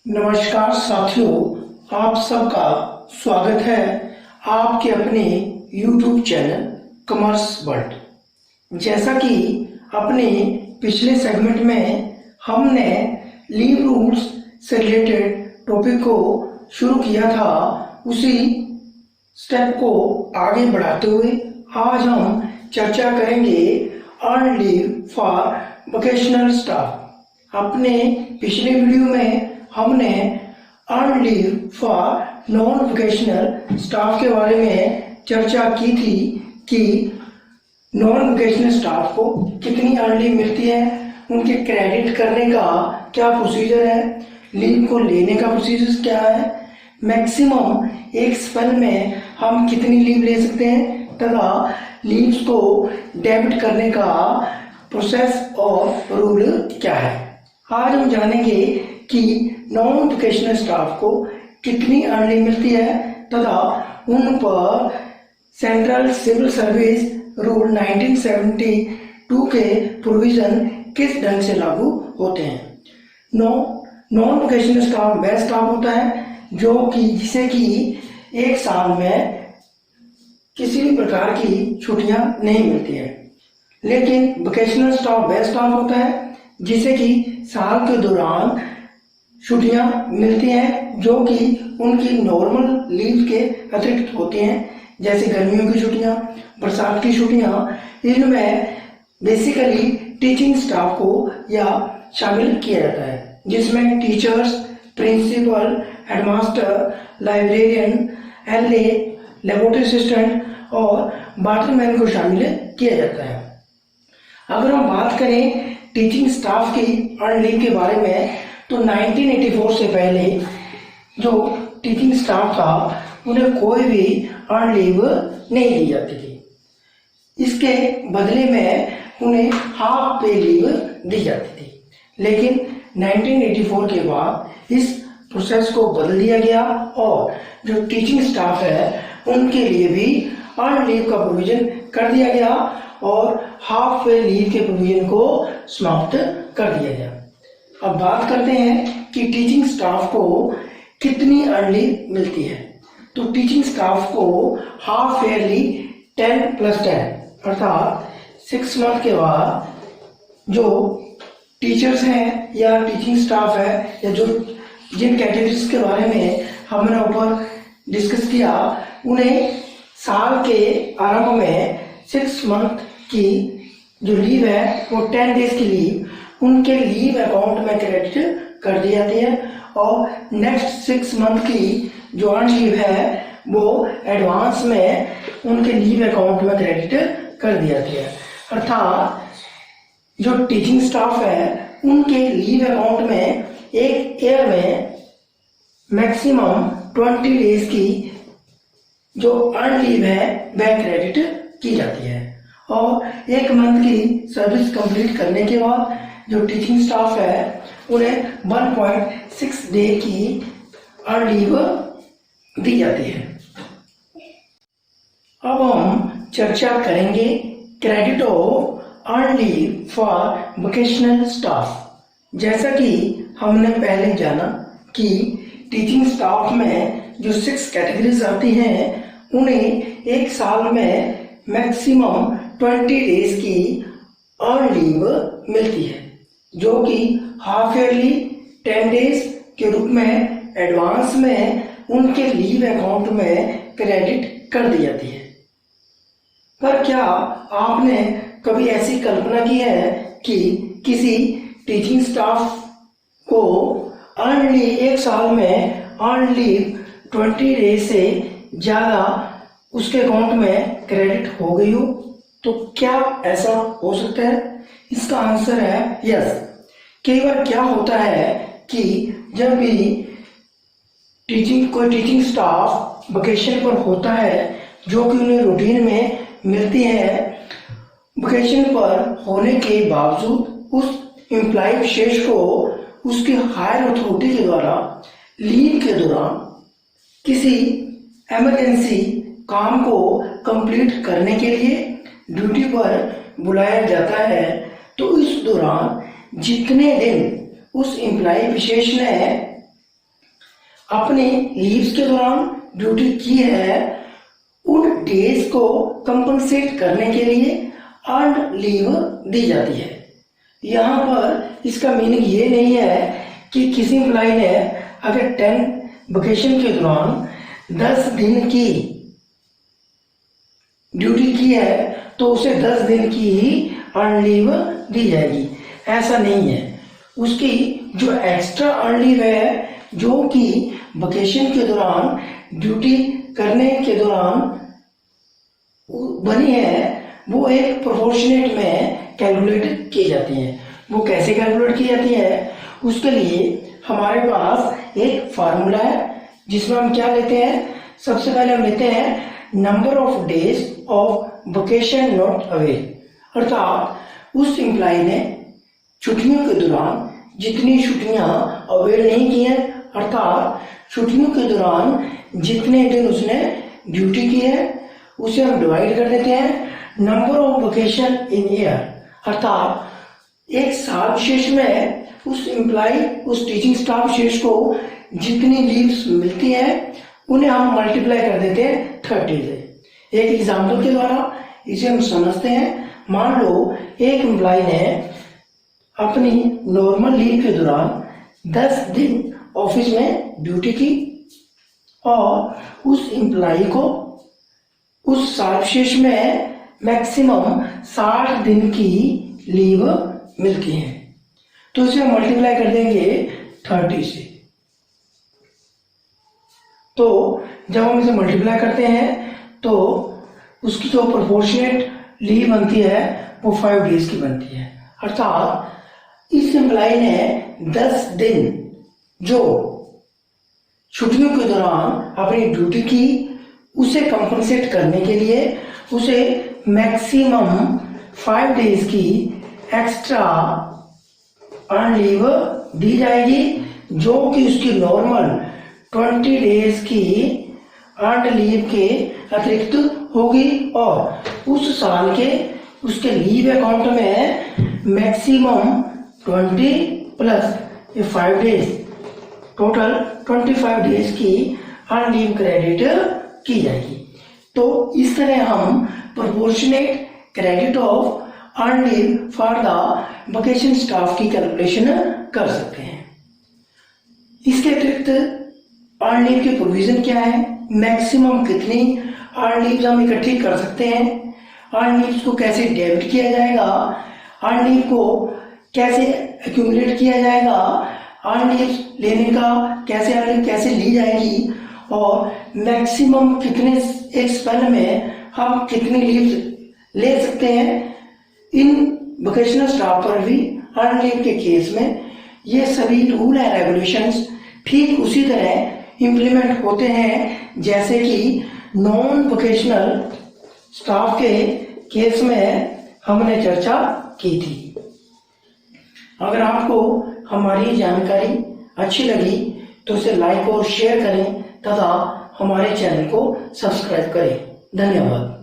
नमस्कार साथियों, आप सबका स्वागत है आपके अपने YouTube चैनल कॉमर्स वर्ल्ड। जैसा कि अपने पिछले सेगमेंट में हमने लीव रूल्स से रिलेटेड टॉपिक को शुरू किया था, उसी स्टेप को आगे बढ़ाते हुए आज हम चर्चा करेंगे earn leave for vocational staff. अपने पिछले वीडियो में हमने earn leave for non vocational staff के बारे में चर्चा की थी कि नॉन वोकेशनल स्टाफ को कितनी अर्न लीव मिलती है, उनके क्रेडिट करने का क्या प्रोसीजर है, लीव को लेने का प्रोसीजर क्या है, मैक्सिमम एक स्पेल में हम कितनी लीव ले सकते हैं तथा लीव्स को डेबिट करने का प्रोसेस और रूल क्या है। आज हम जानेंगे कि नॉन वोकेशनल स्टाफ को कितनी अर्न लीव मिलती है तथा उन पर सेंट्रल सिविल सर्विस रूल 1972 के प्रोविजन किस ढंग से लागू होते हैं। नॉन वोकेशनल स्टाफ वह स्टाफ होता है जिसे कि एक साल में किसी भी प्रकार की छुट्टियां नहीं मिलती है, लेकिन वोकेशनल स्टाफ वह स्टाफ होता है जिसे कि साल के दौरान छुट्टियां मिलती हैं जो कि उनकी नॉर्मल लीव के अतिरिक्त होती हैं, जैसे गर्मियों की छुट्टियां, बरसात की छुट्टियां। इनमें बेसिकली टीचिंग स्टाफ को या शामिल किया जाता है, जिसमें teachers, principal, headmaster, librarian, LA, laboratory assistant और वाटरमैन को शामिल किया जाता है। अगर हम बात करें टीचिंग स्टाफ की अर्न लीव के बारे में, तो 1984 से पहले जो टीचिंग स्टाफ था उन्हें कोई भी अर्न लीव नहीं दी जाती थी। इसके बदले में उन्हें हाफ पे लीव दी जाती थी, लेकिन 1984 के बाद इस प्रोसेस को बदल दिया गया और जो टीचिंग स्टाफ है उनके लिए भी अर्न लीव का प्रोविजन कर दिया गया और हाफ पे लीव के प्रोविजन को समाप्त कर दिया गया। अब बात करते हैं कि टीचिंग स्टाफ को कितनी अर्न लीव मिलती है। तो टीचिंग स्टाफ को हाफ ईयरली 10+10 अर्थात 6 मंथ के बाद जो टीचर्स हैं या टीचिंग स्टाफ है या जिन कैटेगरीज के बारे में हमने ऊपर डिस्कस किया, उन्हें साल के आरंभ में 6 मंथ की जो लीव है वो 10 डेज की लीव उनके लीव अकाउंट में क्रेडिट कर दी जाती है और नेक्स्ट 6 मंथ की जो अर्न लीव है वो एडवांस में उनके लीव अकाउंट में क्रेडिट कर दी जाती है। अर्थात जो टीचिंग स्टाफ है उनके लीव अकाउंट में एक ईयर में मैक्सिमम 20 डेज की जो अर्न लीव है वह क्रेडिट की जाती है और 1 मंथ की सर्विस कंप्लीट करने के बाद जो टीचिंग स्टाफ है उन्हें 1.6 डे की अर्न लीव दी जाती है। अब हम चर्चा करेंगे credit of earn leave for vocational staff. जैसा कि हमने पहले जाना कि टीचिंग स्टाफ में जो 6 कैटेगरीज आती हैं उन्हें एक साल में मैक्सिमम 20 डेज की अर्न लीव मिलती है, जो कि हाफ ईयरली 10 डेज के रूप में एडवांस में उनके लीव अकाउंट में क्रेडिट कर दी जाती है। पर क्या आपने कभी ऐसी कल्पना की है कि किसी टीचिंग स्टाफ को अर्न लीव एक साल में अर्न लीव 20 डेज से ज़्यादा उसके अकाउंट में क्रेडिट हो गई हो? तो क्या ऐसा हो सकता है? इसका आंसर है यस। कई बार क्या होता है कि जब भी कोई टीचिंग स्टाफ वेकेशन पर होता है जो कि उन्हें रूटीन में मिलती है, वेकेशन पर होने के बावजूद उस एम्प्लॉय विशेष को उसकी हायर अथॉरिटी के द्वारा लीव के दौरान किसी इमरजेंसी काम को कंप्लीट करने के लिए ड्यूटी पर बुलाया जाता है, तो इस दौरान जितने दिन उस एम्प्लॉय विशेष ने अपने लीव्स के दौरान ड्यूटी की है, उन डेज को कंपनसेट करने के लिए अर्न्ड लीव दी जाती है। यहाँ पर इसका मीनिंग ये नहीं है कि किसी एम्प्लॉय ने अगर 10 वेकेशन के दौरान 10 दिन की ड्यूटी की है तो उसे 10 दिन की ही अर्न लीव दी जाएगी, ऐसा नहीं है। उसकी जो एक्स्ट्रा अर्न लीव है, जो कि वेकेशन के दौरान ड्यूटी करने के दौरान बनी है, वो एक प्रोपोर्शनेट में कैलकुलेट की जाती है। वो कैसे कैलकुलेट की जाती है, उसके लिए हमारे पास एक फार्मूला है जिसमें हम क्या लेते हैं, सबसे पहले हम लेते हैं number of days of vacation not avail, अर्थात उस एम्प्लॉय ने छुट्टियों के दौरान जितनी छुट्टियां अवेल नहीं की हैं, अर्थात छुट्टियों के दौरान जितने दिन उसने ड्यूटी की है, उसे हम डिवाइड कर देते हैं number of vacation in year, अर्थात एक साल विशेष में उस एम्प्लॉय, उस टीचिंग स्टाफ विशेष को जितनी लीव्स मिलती हैं उन्हें हम मल्टीप्लाई कर देते हैं 30 से। एक एग्जाम्पल के द्वारा इसे हम समझते हैं। मान लो एक एम्प्लॉय ने अपनी नॉर्मल लीव के दौरान 10 दिन ऑफिस में ड्यूटी की और उस एम्प्लॉय को उस साल विशेष में मैक्सिमम 60 दिन की लीव मिलती है, तो इसे मल्टीप्लाई कर देंगे 30 से। तो जब हम इसे मल्टीप्लाई करते हैं तो उसकी जो प्रोपोर्शनेट लीव बनती है वो 5 डेज की बनती है, अर्थात इस एम्प्लॉय ने 10 दिन जो छुट्टियों के दौरान अपनी ड्यूटी की, उसे कंपनसेट करने के लिए उसे मैक्सिमम 5 डेज की एक्स्ट्रा अर्न लीव दी जाएगी, जो कि उसकी नॉर्मल 20 डेज की अर्न लीव के अतिरिक्त होगी और उस साल के उसके लीव अकाउंट में maximum 20 plus 5 days, total 25 days की अर्न लीव क्रेडिट की जाएगी। तो इस तरह हम proportionate credit of earn leave for the vacation staff की कैलकुलेशन कर सकते हैं। इसके अतिरिक्त अर्न लीव के प्रोविजन क्या है, मैक्सिमम कितनी अर्न लीव हम इकट्ठी कर सकते हैं, अर्न लीव को कैसे डेबिट किया जाएगा, अर्न लीव को कैसे एक्यूमुलेट किया जाएगा, अर्न लीव लेने का अर्न लीव कैसे ली जाएगी और मैक्सिमम कितने एक स्पेल में हम कितनी लीव ले सकते हैं। इन वोकेशनल स्टाफ पर भी अर्न लीव के केस में ये सभी रूल एंड रेगुलेशंस ठीक उसी तरह इम्प्लीमेंट होते हैं जैसे कि नॉन वोकेशनल स्टाफ के केस में हमने चर्चा की थी। अगर आपको हमारी जानकारी अच्छी लगी तो उसे लाइक और शेयर करें तथा हमारे चैनल को सब्सक्राइब करें। धन्यवाद।